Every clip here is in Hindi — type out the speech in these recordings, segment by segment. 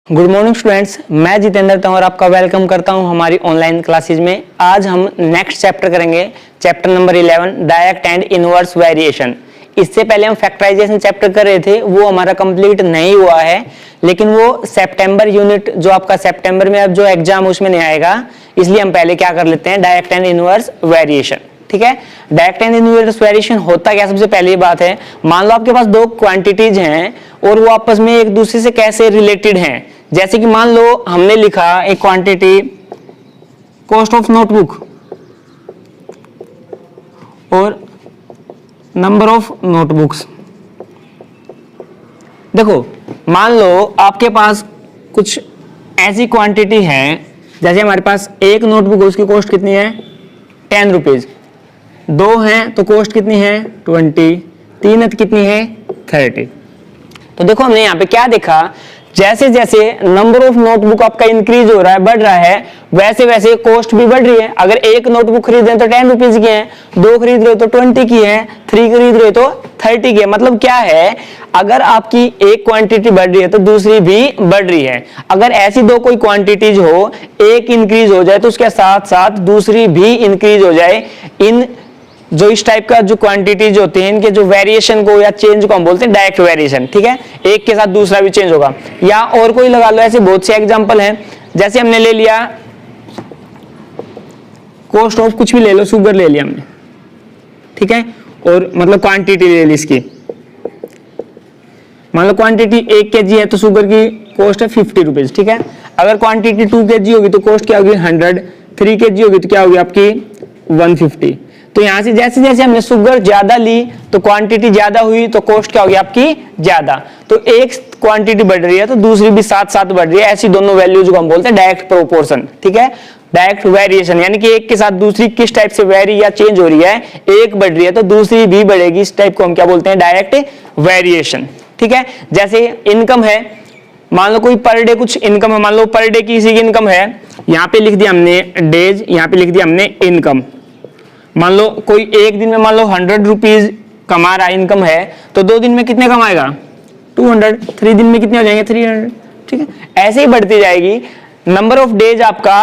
गुड मॉर्निंग स्टूडेंट्स, मैं जितेंद्र तंवर आपका वेलकम करता हूं हमारी ऑनलाइन क्लासेज में। आज हम नेक्स्ट चैप्टर करेंगे, chapter number 11 direct and inverse variation. इससे पहले हम फैक्टराइजेशन चैप्टर कर रहे थे, वो हमारा कंप्लीट नहीं हुआ है, लेकिन वो सितंबर यूनिट जो आपका सितंबर में अब जो एग्जाम उसमें नहीं आएगा, इसलिए हम पहले क्या कर लेते हैं, डायरेक्ट एंड इनवर्स वेरिएशन। ठीक है, डायरेक्ट एंड इनवर्स वेरिएशन होता क्या, सबसे पहली बात है, मान लो आपके पास दो क्वांटिटीज हैं और वो आपस में एक दूसरे से कैसे रिलेटेड हैं। जैसे कि मान लो हमने लिखा एक क्वांटिटी कॉस्ट ऑफ नोटबुक और नंबर ऑफ नोटबुक्स। देखो, मान लो आपके पास कुछ ऐसी क्वांटिटी है, जैसे हमारे पास एक नोटबुक है, उसकी कॉस्ट कितनी है 10 रुपीज, दो हैं तो कॉस्ट कितनी है 20, तीन है तो कितनी है 30। तो देखो हमने यहाँ पे क्या देखा, जैसे जैसे नंबर ऑफ नोटबुक आपका इंक्रीज हो रहा है, बढ़ रहा है, वैसे वैसे कॉस्ट भी बढ़ रही है। अगर एक नोटबुक खरीद रहे हैं तो 10 रुपीज की है, दो खरीद रहे हो तो 20 की है, 3 खरीद रहे हो तो 30 की है। मतलब क्या है, अगर आपकी एक क्वांटिटी बढ़ रही है तो दूसरी भी बढ़ रही है। अगर ऐसी दो कोई क्वांटिटीज हो, एक इंक्रीज हो जाए तो उसके साथ साथ दूसरी भी इंक्रीज हो जाए, इन जो इस टाइप का जो क्वांटिटीज होते हैं, इनके जो वेरिएशन को या चेंज को हम बोलते हैं डायरेक्ट वेरिएशन। ठीक है, एक के साथ दूसरा भी चेंज होगा। या और कोई लगा लो, ऐसे बहुत से एग्जांपल हैं। जैसे हमने ले लिया कॉस्ट ऑफ कुछ भी ले लो, शुगर ले लिया हमने, ठीक है, और मतलब क्वांटिटी ले ली इसकी। मान लो क्वांटिटी 1 kg है तो शुगर की कॉस्ट है 50 रुपीज। ठीक है, अगर क्वांटिटी 2 kg होगी तो कॉस्ट क्या होगी 100, 3 kg होगी तो क्या होगी आपकी 150। तो यहां से जैसे जैसे हमने शुगर ज्यादा ली तो क्वांटिटी ज्यादा हुई तो कॉस्ट क्या होगी आपकी ज्यादा। तो एक क्वांटिटी बढ़ रही है तो दूसरी भी साथ साथ बढ़ रही है। ऐसी दोनों वैल्यूज को हम बोलते हैं डायरेक्ट प्रोपोर्शन। ठीक है, डायरेक्ट वेरिएशन, यानी कि एक के साथ दूसरी किस टाइप से वेरी या चेंज हो रही है, एक बढ़ रही है तो दूसरी भी बढ़ेगी। इस टाइप को हम क्या बोलते हैं, डायरेक्ट वेरिएशन। ठीक है, जैसे इनकम है, मान लो कोई पर डे कुछ इनकम है, मान लो पर डे की किसी की इनकम है, यहाँ पे लिख दिया हमने डेज, यहाँ पे लिख दिया हमने इनकम। मान लो कोई एक दिन में मान लो 100 रुपीज कमा रहा है, इनकम है, तो 2 दिन में कितने कमाएगा 200, 3 दिन में कितने हो जाएंगे 300। ठीक है, ऐसे ही बढ़ती जाएगी। नंबर ऑफ डेज आपका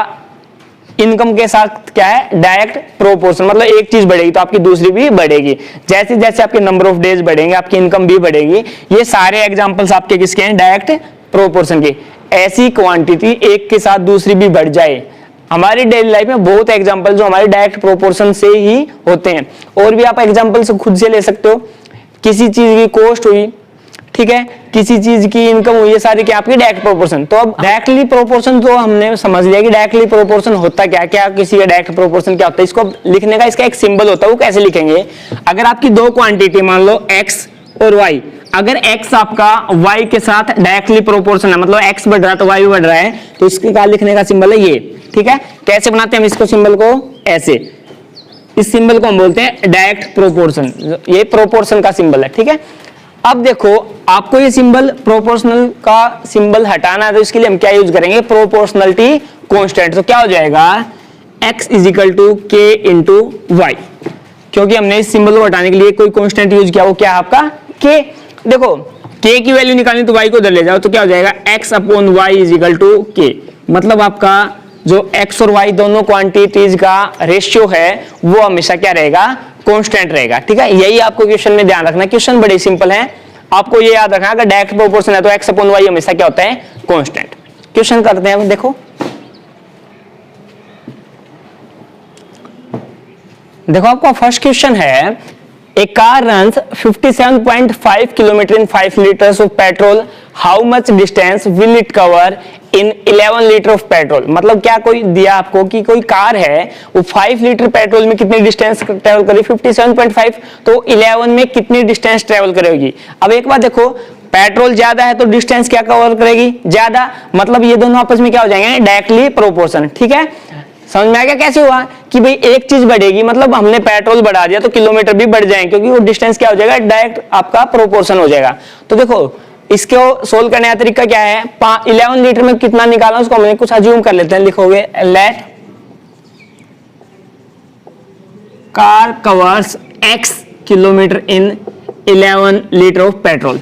इनकम के साथ क्या है, डायरेक्ट प्रोपोर्शन, मतलब एक चीज बढ़ेगी तो आपकी दूसरी भी बढ़ेगी। जैसे जैसे आपके नंबर ऑफ डेज बढ़ेंगे आपकी इनकम भी बढ़ेगी। ये सारे एग्जांपल्स आपके किसके हैं, डायरेक्ट प्रोपोर्शन के। ऐसी क्वांटिटी एक के साथ दूसरी भी बढ़ जाए, हमारी डेली लाइफ में बहुत एग्जांपल जो हमारे डायरेक्ट प्रोपोर्शन से ही होते हैं। और भी आप एग्जांपल खुद से ले सकते हो, किसी चीज की कॉस्ट हुई, ठीक है, किसी चीज की इनकम हुई, ये सारी क्या आपकी डायरेक्ट प्रोपोर्शन। तो अब डायरेक्टली प्रोपोर्शन तो हमने समझ लिया कि डायरेक्टली प्रोपोर्शन होता क्या, क्या किसी का डायरेक्ट प्रोपोर्शन क्या होता है। इसको लिखने का इसका एक सिंबल होता है, वो कैसे लिखेंगे, अगर आपकी दो क्वांटिटी मान लो x और y, अगर x आपका y के साथ डायरेक्टली प्रोपोर्शन है, मतलब x बढ़ रहा है तो y भी बढ़ रहा है, तो इसके क्या लिखने का सिंबल है ये। ठीक है, कैसे बनाते हैं हम इसको, सिंबल को ऐसे, इस सिंबल को हम बोलते हैं डायरेक्ट प्रोपोर्शन। ये प्रोपोर्शन का सिंबल है। ठीक है, अब देखो आपको ये सिंबल प्रोपोर्शनल का सिंबल हटाना है, तो इसके लिए हम क्या यूज करेंगे, प्रोपोर्शनलिटी कांस्टेंट। तो क्या हो जाएगा, x is equal to k into y, क्योंकि हमने इस सिंबल को हटाने के लिए कोई कांस्टेंट यूज किया, वो क्या है आपका k। देखो k की वैल्यू निकालनी तो y को उधर ले जाओ, तो क्या हो जाएगा x upon y is equal to k। मतलब आपका जो x और y दोनों क्वांटिटीज का रेशियो है वो हमेशा क्या रहेगा, कांस्टेंट रहेगा। ठीक है, यही आपको क्वेश्चन में ध्यान रखना। क्वेश्चन बड़े सिंपल है, आपको ये याद रखना, अगर डायरेक्ट प्रोपोर्शन है तो x अपॉन y हमेशा क्या होता है, कांस्टेंट। क्वेश्चन करते हैं, देखो देखो आपका फर्स्ट क्वेश्चन है, A car runs 57.5 km in 5 liters of petrol. How much distance will it cover in 11 litre of petrol. मतलब क्या कोई दिया आपको कि कोई कार है वो 5 लीटर पेट्रोल में कितनी डिस्टेंस ट्रेवल करेगी 57.5, तो 11 में कितनी डिस्टेंस ट्रेवल करेगी। अब एक बात देखो, पेट्रोल ज्यादा है तो डिस्टेंस क्या कवर करेगी, ज्यादा, मतलब ये दोनों आपस में क्या हो जाएंगे, डायरेक्टली प्रोपोर्शन। ठीक है, समझ में आ गया कैसे हुआ कि भाई एक चीज बढ़ेगी, मतलब हमने पेट्रोल बढ़ा दिया तो किलोमीटर भी बढ़ जाएंगे, क्योंकि वो डिस्टेंस क्या हो जाएगा, डायरेक्ट आपका प्रोपोर्शन हो जाएगा। तो देखो इसको सोल्व करने का तरीका क्या है, 11 लीटर में कितना निकालना उसको हमने कुछ अज्यूम कर लेते हैं। लिखोगे let car covers x kilometre in 11 litre of petrol.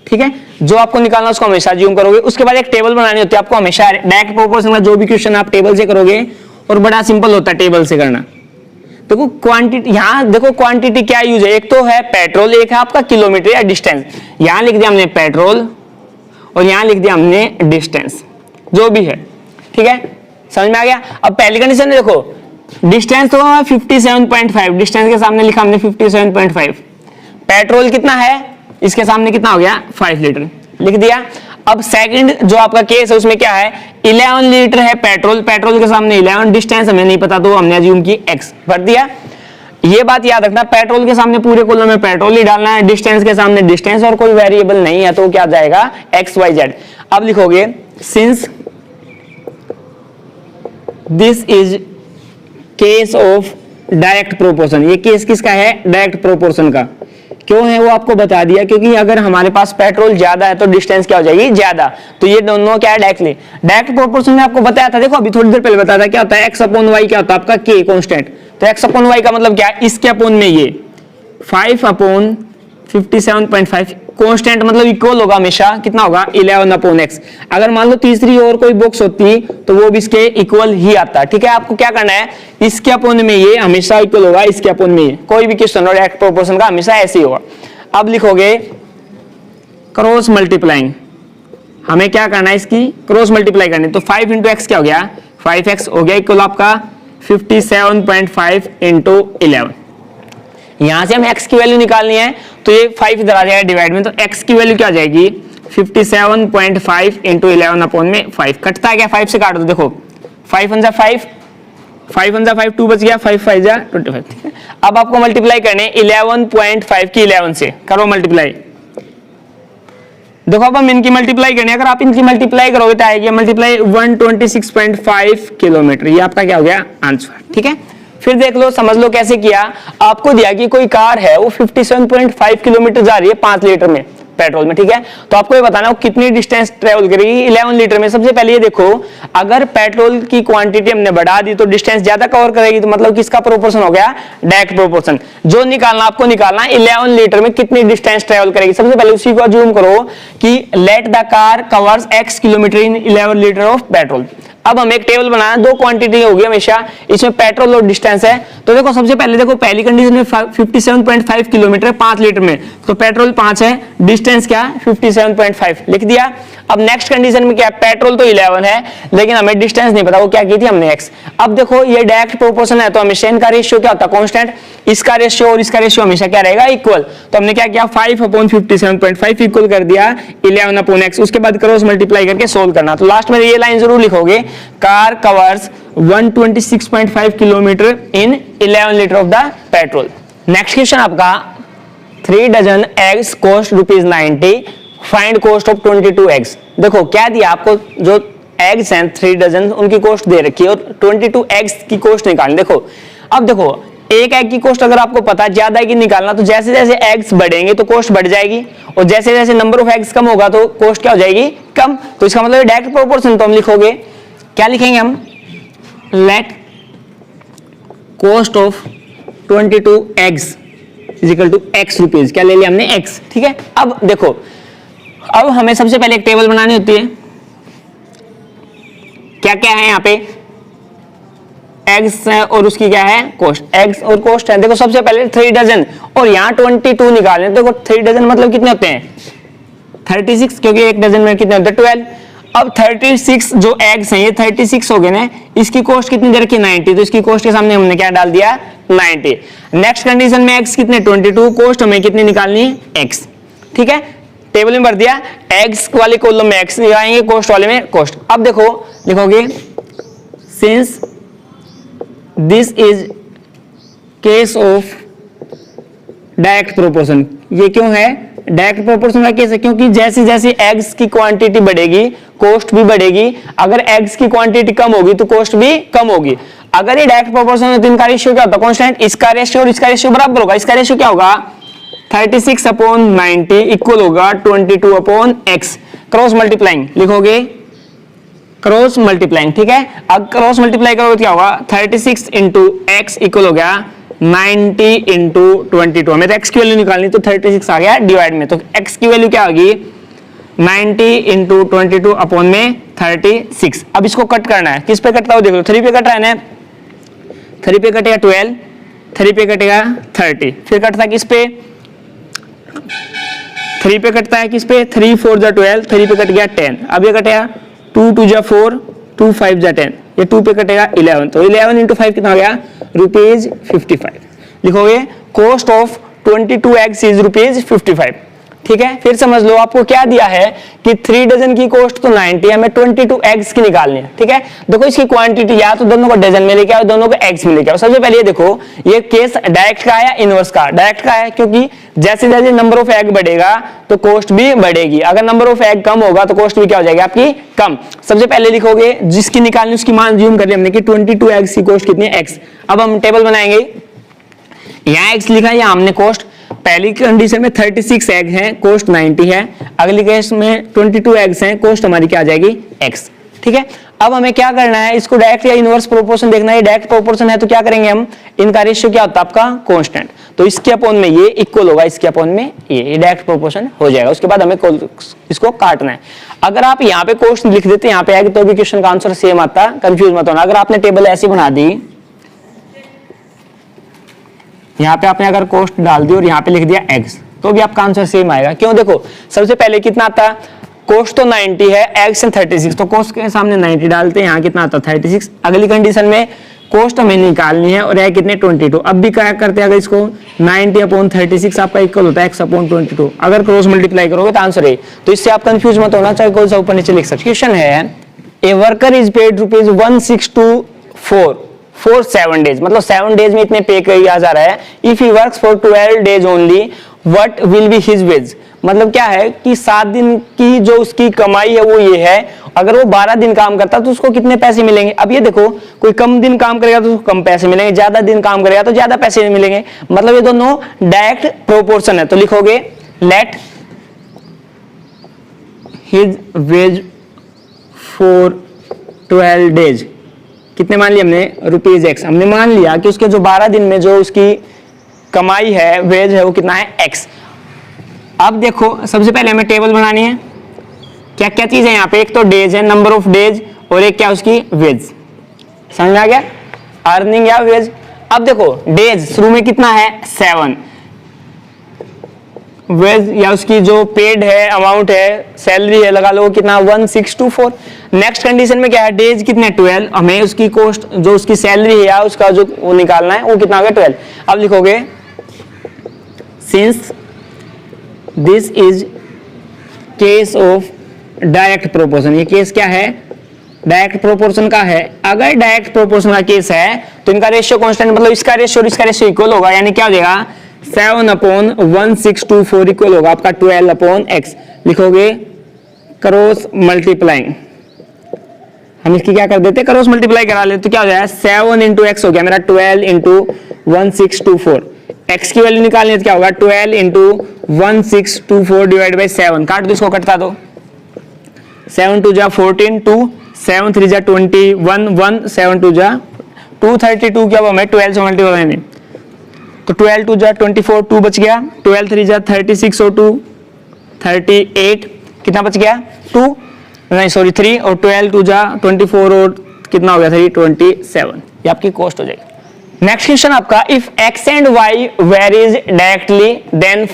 ठीक है, जो आपको निकालना उसको हमेशा ज्यूम करोगे। उसके बाद एक टेबल बनानी होती है आपको हमेशा, डायरेक्ट प्रोपोर्शन का जो भी क्वेश्चन आप टेबल से करोगे और बड़ा सिंपल होता है टेबल से करना। देखो क्वांटिटी, यहाँ देखो क्वांटिटी क्या यूज है, एक तो है पेट्रोल, एक है आपका किलोमीटर या डिस्टेंस। यहाँ लिख दिया हमने पेट्रोल और यहाँ लिख दिया हमने डिस्टेंस, जो भी है, ठीक है, समझ में आ गया। अब पहली कंडीशन देखो, डिस्टेंस तो 57.5, डिस्टेंस के सामने लिखा हमने 57.5, पेट्रोल कितना है, इसके सामने कितना हो गया 5 लीटर लिख दिया। अब सेकंड जो आपका केस है उसमें क्या है, 11 लीटर है पेट्रोल, पेट्रोल के सामने 11, डिस्टेंस हमें नहीं पता तो हमने अज्यूम की x भर दिया। ये बात याद रखना, पेट्रोल के सामने पूरे कॉलम में पेट्रोल ही डालना है, डिस्टेंस के सामने डिस्टेंस, और कोई वेरिएबल नहीं है तो क्या जाएगा XYZ। अब लिखोगे since this is case of direct proportion, ये केस किसका है, डायरेक्ट प्रोपोर्शन का। क्यों है वो आपको बता दिया, क्योंकि अगर हमारे पास पेट्रोल ज्यादा है तो डिस्टेंस क्या हो जाएगी ज्यादा, तो ये दोनों क्या है डायरेक्टली डायरेक्ट प्रोपोर्शन में आपको बताया था। देखो अभी थोड़ी देर पहले बताया था क्या होता है x अपॉन y क्या होता है आपका k कांस्टेंट, तो x अपॉन y का मतलब क्या है, इसके अपॉन में ये 5 अपॉन 57.5 कांस्टेंट मतलब इक्वल होगा हमेशा, कितना होगा 11 अपॉन x। अगर मान लो तीसरी और कोई बॉक्स होती तो वो भी इसके इक्वल ही आता, ठीक है। आपको क्या करना है, इसके अपोन में ये हमेशा इक्वल होगा, इसके अपोन में ये, कोई भी क्वेश्चन और डायरेक्ट प्रोपोर्शन का हमेशा ऐसे ही होगा। अब लिखोगे क्रॉस मल्टीप्लाइंग, हमें क्या करना है, इसकी क्रॉस मल्टीप्लाई करनी, तो 5 इंटू एक्स क्या हो गया 5x हो गया इक्वल आपका 57.5 इंटू 11। यहां से हमें x की वैल्यू निकालनी है तो ये 5 इधर आ जाएगा डिवाइड में, तो x की वैल्यू क्या आ जाएगी 57.5 इंटू 11 अपॉन में 5, कटता है क्या 5 से काट दो, देखो 5 1 जा 5, 5 1 जा 5, 2 बच गया, 5 5 जा 25, ठीक है। अब आपको मल्टीप्लाई करने 11.5 की 11 से करो मल्टीप्लाई, देखो अब हम इनकी मल्टीप्लाई करनी है, अगर आप इनकी मल्टीप्लाई करोगे तो आएगी मल्टीप्लाई 126.5 किलोमीटर, ये आपका क्या हो गया आंसर, ठीक है। फिर देख लो समझ लो कैसे किया, आपको दिया कि कोई कार है वो 57.5 किलोमीटर जा रही है 5 लीटर में पेट्रोल में, ठीक है। तो आपको ये बताना वो कितनी डिस्टेंस ट्रेवल करेगी 11 लीटर में। सबसे पहले ये देखो, अगर पेट्रोल की क्वांटिटी हमने बढ़ा दी तो डिस्टेंस ज्यादा कवर करेगी, तो मतलब किसका प्रोपोर्शन हो गया डायरेक्ट प्रोपोर्शन। जो निकालना आपको निकालना 11 लीटर में कितनी डिस्टेंस ट्रेवल करेगी। सबसे पहले उसी को अज्यूम करो कि let the car covers x kilometre in 11 litre of petrol. अब हम एक टेबल बनाना, दो क्वांटिटी होगी हमेशा, इसमें पेट्रोल और डिस्टेंस है। तो देखो सबसे पहले देखो पहली कंडीशन में 57.5 किलोमीटर 5 लीटर में, तो पेट्रोल 5 है, डिस्टेंस क्या 57.5 लिख दिया। अब नेक्स्ट कंडीशन में क्या है, पेट्रोल तो 11 है लेकिन हमें डिस्टेंस नहीं पता, वो क्या की थी हमने x। अब देखो ये डायरेक्ट प्रोपोर्शन है तो हमेशा इनका रेशियो क्या होता है कांस्टेंट, इसका रेशियो और इसका रेशियो हमेशा क्या रहेगा इक्वल। तो हमने क्या किया 5 अपॉन 57.5 इक्वल कर दिया 11 अपॉन x। उसके बाद क्रॉस मल्टीप्लाई करके सोल्व करना। तो लास्ट में ये लाइन जरूर लिखोगे, car covers 126.5 kilometre in 11 litre of the petrol. Next question आपका 3 dozen eggs cost ₹90, find cost of 22 eggs. देखो क्या दिया आपको, जो एग्स हैं 3 डजन उनकी कॉस्ट दे रखी है और 22 एग्स की कॉस्ट निकालनी। देखो अब देखो एक एग की कॉस्ट अगर आपको पता है ज्यादा की निकालना, तो जैसे जैसे एग्स बढ़ेंगे तो कॉस्ट बढ़ जाएगी, और जैसे जैसे नंबर ऑफ एग्स कम होगा तो कॉस्ट क्या हो जाएगी कम। तो इसका मतलब डायरेक्ट प्रोपोर्शन। तो हम लिखोगे क्या लिखेंगे हम, let cost of 22 eggs is equal to x rupees, क्या ले लिया हमने x, ठीक है। अब देखो अब हमें सबसे पहले एक टेबल बनानी होती है, क्या क्या है यहाँ पे एग्स है और उसकी क्या है कॉस्ट, एग्स और कॉस्ट है। देखो सबसे पहले 3 डजन और यहाँ 22 निकालने, देखो 3 डजन मतलब कितने होते हैं 36, क्योंकि एक डजन में कितने होते हैं 12। अब 36 जो एग्स हैं ये 36 हो गए ना, इसकी कॉस्ट कितनी दे रखी 90, तो इसकी कॉस्ट के सामने हमने क्या डाल दिया 90। नेक्स्ट कंडीशन में एग्स कितने 22, कॉस्ट हमें कितनी निकालनी एक्स, ठीक है। टेबल में भर दिया, एग्स वाले कॉलम में एक्स लगाएंगे, कॉस्ट वाले में कॉस्ट। अब देखो लिखोगे since this is case of direct proportion. ये क्यों है डायरेक्ट प्रोपोर्शन का केस है, क्योंकि जैसे जैसे एग्स की क्वांटिटी बढ़ेगी कॉस्ट भी बढ़ेगी। अगर एग्स की क्वांटिटी कम होगी तो कॉस्ट भी कम होगी। अगर ये डायरेक्ट प्रोपोर्शन है तो इनका रेशियो क्या होता है कांस्टेंट, इसका रेशियो और इसका रेशियो बराबर होगा। इसका रेशियो क्या होगा 36 अपॉन 90 इक्वल होगा 22 अपॉन x। क्रॉस मल्टीप्लाइंग लिखोगे क्रॉस मल्टीप्लाइंग, ठीक है। अब क्रॉस मल्टीप्लाई करोगे क्या होगा 36 इंटू एक्स इक्वल हो गया 90 इंटू 22। हमें तो x की वैल्यू निकालनी, तो 36 आ गया डिवाइड में, तो x की वैल्यू क्या होगी 90 इंटू 22 अपॉन में 36। अब इसको कट करना है, किस पे कटता हो देख लो, 3 पे कट रहा है ना, 3 पे कटेगा 12, 3 पे कटेगा 30, फिर कटता है किस पे, 3 पे कटता है किस पे, 3 4 जा 12, 3 पे कट गया 10, अब ये कटेगा 2 2 जा 4, 2 5 जा 10, ये 2 पे कटेगा 11, तो 11 इंटू 5 कितना हो गया, ₹55। लिखोगे कॉस्ट ऑफ 22 एग्स इज ₹55। ठीक है, फिर समझ लो आपको क्या दिया है कि 3 डजन की कॉस्ट तो 90 है, हमें 22 एग्स की निकालनी है। ठीक है, देखो इसकी क्वांटिटी या तो दोनों को डजन में लेके आओ, दोनों को एग्स में लेके आओ। सबसे पहले ये देखो, ये केस डायरेक्ट का है या इनवर्स का, डायरेक्ट का है, क्योंकि जैसे जैसे नंबर ऑफ एग बढ़ेगा तो कॉस्ट भी बढ़ेगी। अगर नंबर ऑफ एग कम होगा तो कॉस्ट भी क्या हो जाएगी आपकी, कम। सबसे पहले लिखोगे जिसकी निकालनी उसकी मान ज्यूम कर लिया हमने कि 22 एग्स की कॉस्ट कितनी है, एक्स। अब हम टेबल बनाएंगे, यहाँ एक्स लिखा है, यहाँ हमने कॉस्ट, पहली कंडीशन में 36 एग हैं, कॉस्ट 90 है, अगली केस में 22 एग्स हैं, कॉस्ट हमारी क्या आ जाएगी, x। ठीक है, अब हमें क्या करना है, इसको डायरेक्ट या इनवर्स प्रोपोर्शन देखना है। डायरेक्ट प्रोपोर्शन है तो क्या करेंगे हम, इनका रेशियो क्या होता है आपका, कांस्टेंट, तो इसके अपॉन में ये इक्वल होगा, इसके अपॉन में ये डायरेक्ट प्रोपोर्शन हो जाएगा। उसके बाद हमें इसको काटना है। अगर आप यहाँ पे कॉस्ट लिख देते यहाँ पे एग तो भी क्वेश्चन का आंसर सेम आता, कंफ्यूज मत होना। अगर आपने टेबल ऐसी बना दी, यहाँ पे आपने अगर कॉस्ट डाल दी और यहाँ पे लिख दिया एग्स, तो भी आपका आंसर सेम आएगा। क्यों, देखो सबसे पहले कितना आता, कॉस्ट तो 90 है, एग्स 36, तो कॉस्ट के सामने 90 डालते हैं, यहाँ कितना आता 36। अगली कंडीशन में कॉस्ट हमें निकालनी है और एग कितने 22। अब भी क्या करते हैं, अगर इसको 90 अपॉन 36 आपका इक्वल होता है x अपॉन 22, अगर क्रॉस मल्टीप्लाई करोगे तो आंसर है। तो इससे आप कंफ्यूज मत होना, चाहे कौन सा ऊपर नीचे लिख सकते। क्वेश्चन है, a worker is paid ₹1624 for 7 days, मतलब 7 डेज में इतने पे किया जा रहा है। If he works for 12 days only what will be his veg, मतलब क्या है कि 7 दिन की जो उसकी कमाई है वो ये है, अगर वो 12 दिन काम करता तो उसको कितने पैसे मिलेंगे। अब ये देखो, कोई कम दिन काम करेगा तो उसको कम पैसे मिलेंगे, ज्यादा दिन काम करेगा तो ज्यादा पैसे मिलेंगे, मतलब ये दोनों डायरेक्ट प्रोपोर्शन है। तो लिखोगे late his ways for 12 days, कितने मान लिया हमने, ₹x। हमने मान लिया कि उसके जो 12 दिन में जो उसकी कमाई है, वेज है, वो कितना है, x। अब देखो सबसे पहले हमें टेबल बनानी है, क्या क्या चीज है यहाँ पे, एक तो डेज है, नंबर ऑफ डेज, और एक क्या उसकी वेज। समझ आ गया, अर्निंग या वेज। अब देखो डेज शुरू में कितना है, 7, वेज या उसकी जो पेड है, अमाउंट है, सैलरी है, लगा लो कितना 1624। नेक्स्ट कंडीशन में क्या है, डेज कितने 12, हमें उसकी कॉस्ट जो उसकी सैलरी है या उसका जो वो निकालना है वो कितना हो गया 12। अब लिखोगे since this is case of direct proportion, ये केस क्या है, डायरेक्ट प्रोपोर्शन का है। अगर डायरेक्ट प्रोपोर्शन का केस है तो इनका रेशियो कांस्टेंट, मतलब इसका रेशियो और इसका रेशियो इक्वल होगा, यानी क्या हो जाएगा 7 अपॉन 1624 इक्वल होगा आपका 12 अपॉन x। लिखोगे क्रॉस मल्टीप्लाइंग, हम इसकी क्या कर देते, क्रॉस मल्टीप्लाई करा लेते, तो क्या हो जाएगा 7 इंटू एक्स हो गया मेरा 12 इंटू 1624। x की वैल्यू निकालनी है तो क्या होगा 12 इंटू 1624 डिवाइड बाई 7, काट दो इसको, कटता दो, 7 2 जा 14, 2 7 3 जा 21, 1 7 2 जा 232 क्या हमें 12 से मल्टीप्लाई नहीं, तो 12 2 जा 24, 2 बच गया, 12 3 जा 36 और 2 38, कितना बच गया 2 नहीं सॉरी 3, और 12 2 जा 24 और कितना हो गया 3 27, ये आपकी कॉस्ट हो जाएगी। नेक्स्ट क्वेश्चन आपका, if x and y varies directly then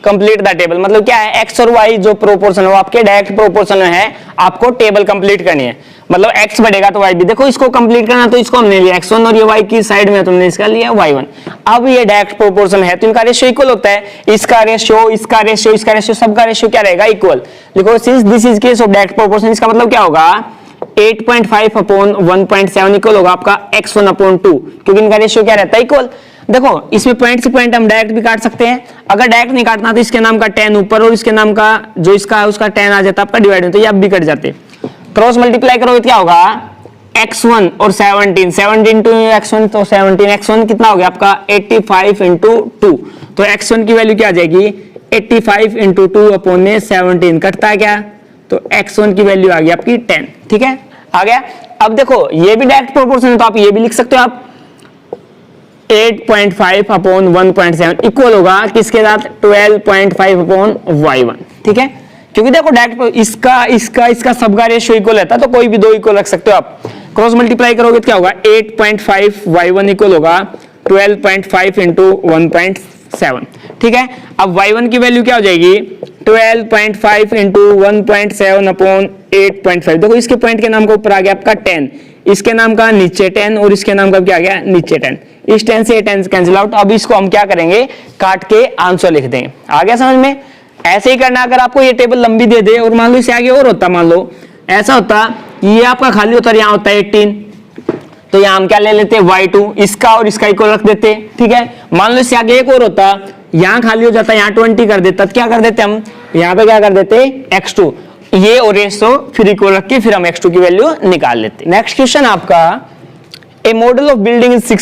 complete the table, मतलब क्या है x और y जो प्रोपोर्शन है वो आपके डायरेक्ट प्रोपोर्शन में है, आपको टेबल कंप्लीट करनी है, मतलब x बढ़ेगा तो y भी। देखो इसको कंप्लीट करना तो इसको हमने लिया x1 और ये y की साइड में तुमने इसका लिया y1। अब ये डायरेक्ट प्रोपोर्शन है तो इनका रेशियो इक्वल होता है, इसका रेशियो, इसका रेशियो, इसका रेशियो, सबका रेशियो क्या रहेगा इक्वल। देखो since this is case of direct proportion, इसका मतलब क्या होगा 8.5 अपॉन 1.7 इक्वल होगा आपका x1 अपॉन 2, क्योंकि इनका रेशियो क्या रहता है इक्वल। देखो इसमें पॉइंट से पॉइंट हम डायरेक्ट भी काट सकते हैं, अगर डायरेक्ट नहीं काटना तो इसके नाम का 10 ऊपर और इसके नाम का जो इसका है उसका 10 आ जाता है आपका डिवाइड में, तो ये अब भी कट जाते। क्रॉस मल्टीप्लाई करोगे क्या होगा x1 और 17, 17 टू x1 तो 17, x1 कितना हो गया आपका 85 इंटू 2, तो x1 की वैल्यू क्या आ जाएगी 85 इंटू 2 अपॉन में 17, कटता है क्या, तो x1 की वैल्यू आ गई आपकी 10। ठीक है, आ गया। अब देखो ये भी डायरेक्ट प्रोपोर्शन है तो आप ये भी लिख सकते हो आप 8.5 अपॉन 1.7 इक्वल होगा किसके साथ 12.5 अपॉन y1। ठीक है, क्योंकि देखो डायरेक्ट इसका सबका रेशियो इक्वल रहता है, तो कोई भी दो इक्वल रख सकते हो आप। क्रॉस मल्टीप्लाई करोगे तो क्या होगा, 8.5 y1 इक्वल होगा 12.5 इंटू 1.7। ठीक है, अब y1 की वैल्यू क्या हो जाएगी, 12.5 इंटू 1.7 अपॉन 8.5। देखो इसके पॉइंट के नाम का ऊपर आ गया आपका 10, इसके नाम का नीचे 10 और इसके नाम का क्या आ गया नीचे 10। इस 10 से 10 कैंसिल आउट। अब इसको हम क्या करेंगे, काट के आंसर लिख देंगे। आ गया समझ में? ऐसे ही करना। अगर आपको ये टेबल लंबी दे दे और मान लो इससे आगे और होता, मान लो ऐसा होता, ये आपका खाली होता है, यहाँ होता है 18, तो यहाँ हम क्या ले लेते हैं y2, इसका और इसका इक्वल रख देते। ठीक है, मान लो इससे आगे एक और होता, यहाँ खाली हो जाता, यहाँ 20 कर देता, तो क्या कर देते हम, यहाँ पे क्या कर देते x2, ये और रेशो फिर इक्वल रख के फिर हम x2 की वैल्यू निकाल लेते। नेक्स्ट क्वेश्चन आपका, a model of building is 6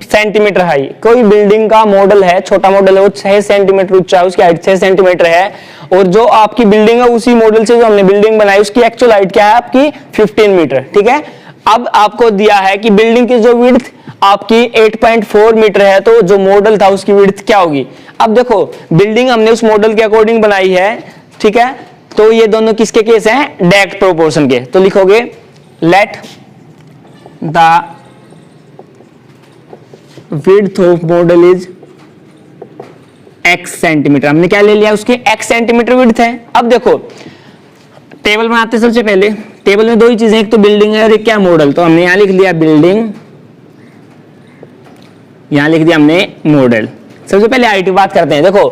centimetre high. कोई बिल्डिंग का मॉडल है, छोटा मॉडल है, वो 6 सेंटीमीटर ऊंचा है, उसकी हाइट 6 सेंटीमीटर है, और जो आपकी बिल्डिंग है उसी मॉडल से जो हमने बिल्डिंग बनाई उसकी एक्चुअल हाइट क्या है आपकी 15 मीटर। ठीक है, अब आपको दिया है कि बिल्डिंग की जो विड्थ आपकी 8.4 मीटर है, तो जो मॉडल था उसकी विड्थ क्या होगी। अब देखो बिल्डिंग हमने उस मॉडल के अकॉर्डिंग बनाई है, ठीक है, तो ये दोनों किसके केस हैं, डायरेक्ट प्रोपोर्शन के। तो लिखोगे let the width of model is x centimetre. हमने क्या ले लिया, उसके x सेंटीमीटर विड्थ है। अब देखो टेबल बनाते सबसे पहले, टेबल में दो ही चीजें, एक तो बिल्डिंग है और एक क्या मॉडल। तो हमने यहां लिख दिया बिल्डिंग, यहां लिख दिया हमने मॉडल। सबसे पहले हाइट की बात करते हैं। देखो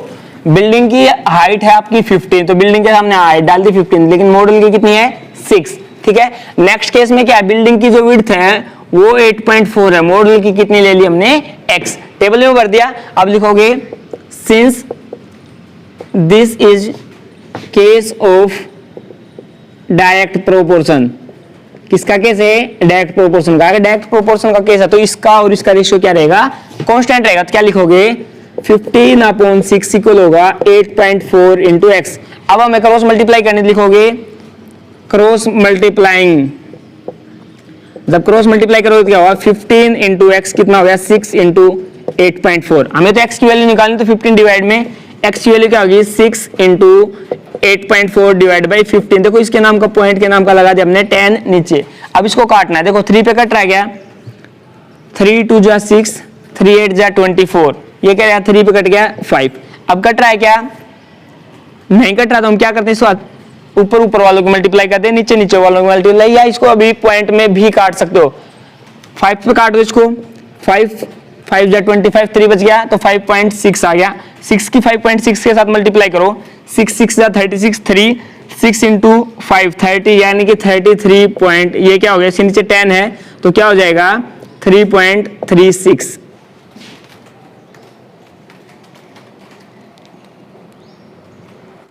बिल्डिंग की हाइट है आपकी 15, तो बिल्डिंग के सामने हाइट डाल दी 15, लेकिन मॉडल की कितनी है 6। ठीक है, नेक्स्ट केस में क्या है, बिल्डिंग की जो विड्थ है वो 8.4 है, मॉडल की कितनी ले ली हमने x, टेबल में भर दिया। अब लिखोगे since this is case of direct proportion. किसका केस है, डायरेक्ट प्रोपोर्शन का। अगर डायरेक्ट प्रोपोर्शन का केस है तो इसका और इसका रेशियो क्या रहेगा, कांस्टेंट रहेगा। तो क्या लिखोगे 15/6 इक्वल होगा 8.4 इंटू एक्स। अब हमें क्रॉस मल्टीप्लाई करने, लिखोगे क्रॉस मल्टीप्लाइंग, जब क्रॉस मल्टीप्लाई करोगे क्या होगा 15 इंटू एक्स कितना हो गया 6 इंटू 8.4। हमें तो x की वैल्यू निकालनी, तो 15 डिवाइड में x की वैल्यू क्या होगी 6 इंटू 8.4 डिवाइड बाई 15। देखो इसके नाम का पॉइंट के नाम का लगा दिया हमने 10 नीचे। अब इसको काटना है, देखो 3 पे कट रहा गया, 3 2 जा 6, 3 8 जा 24, ये क्या रहा 3 पे कट गया 5। अब कट रहा है क्या, नहीं कट रहा, तो हम क्या करते हैं इस बात ऊपर ऊपर वालों को मल्टीप्लाई करते हैं, नीचे नीचे वालों को मल्टीप्लाई, या इसको अभी पॉइंट में भी काट सकते हो। 5 पे काट दो इसको, 5 5 जा 25, 3 बच गया, तो 5.6 आ गया। 6 की 5.6 के साथ मल्टीप्लाई करो, 6 6 जा 36, 3 6 इंटू 5 30, यानी कि 33 पॉइंट, ये क्या हो गया, इसके नीचे 10 है तो क्या हो जाएगा 3.36।